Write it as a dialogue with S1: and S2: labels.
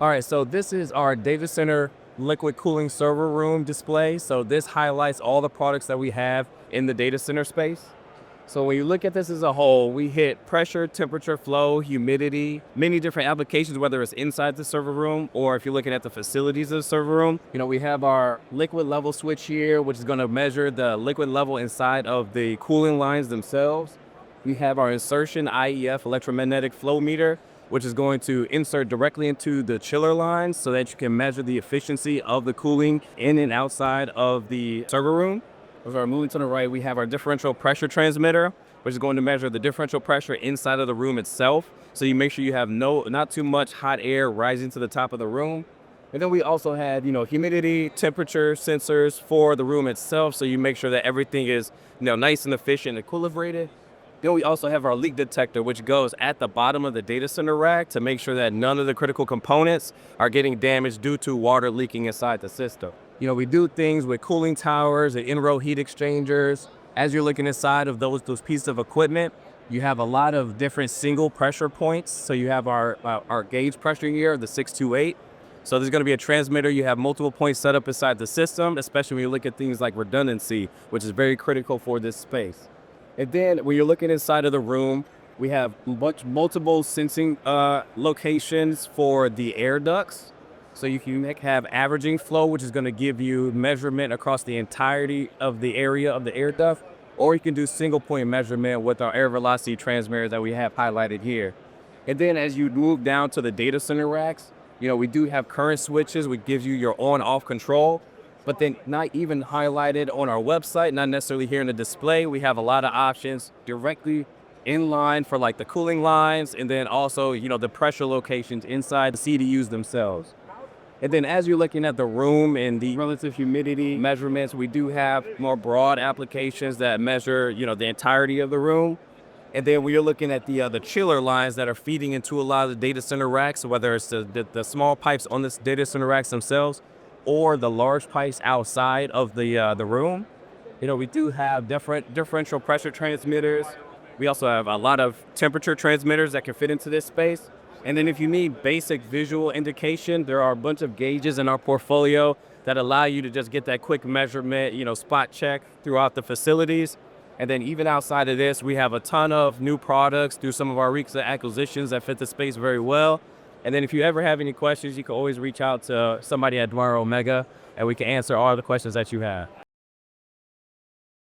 S1: All right, so this is our data center liquid cooling server room display. So this highlights all the products that we have in the data center space. So when you look at this as a whole, we hit pressure, temperature, flow, humidity, many different applications, whether it's inside the server room or if you're looking at the facilities of the server room. We have our liquid level switch here, which is going to measure the liquid level inside of the cooling lines themselves. We have our insertion IEF electromagnetic flow meter, which is going to insert directly into the chiller lines so that you can measure the efficiency of the cooling in and outside of the server room. As we're moving to the right, we have our differential pressure transmitter, which is going to measure the differential pressure inside of the room itself. So you make sure you have not too much hot air rising to the top of the room. And then we also had, humidity, temperature sensors for the room itself. So you make sure that everything is, nice and efficient and equilibrated. Then we also have our leak detector, which goes at the bottom of the data center rack to make sure that none of the critical components are getting damaged due to water leaking inside the system. We do things with cooling towers and in-row heat exchangers. As you're looking inside of those pieces of equipment, you have a lot of different single pressure points. So you have our gauge pressure here, the 628. So there's going to be a transmitter. You have multiple points set up inside the system, especially when you look at things like redundancy, which is very critical for this space. And then when you're looking inside of the room, we have multiple sensing locations for the air ducts. So you can have averaging flow, which is going to give you measurement across the entirety of the area of the air duct, or you can do single point measurement with our air velocity transmitters that we have highlighted here. And then as you move down to the data center racks, we do have current switches, which gives you your on-off control, but then not even highlighted on our website, not necessarily here in the display. We have a lot of options directly in line for like the cooling lines, and then also, the pressure locations inside the CDUs themselves. And then as you're looking at the room and the relative humidity measurements, we do have more broad applications that measure, the entirety of the room. And then when you're looking at the chiller lines that are feeding into a lot of the data center racks, whether it's the small pipes on this data center racks themselves or the large pipes outside of the room, we do have differential pressure transmitters. We also have a lot of temperature transmitters that can fit into this space. And then if you need basic visual indication, there are a bunch of gauges in our portfolio that allow you to just get that quick measurement, spot check throughout the facilities. And then even outside of this, we have a ton of new products through some of our recent acquisitions that fit the space very well. And then if you ever have any questions, you can always reach out to somebody at DwyerOmega, and we can answer all the questions that you have.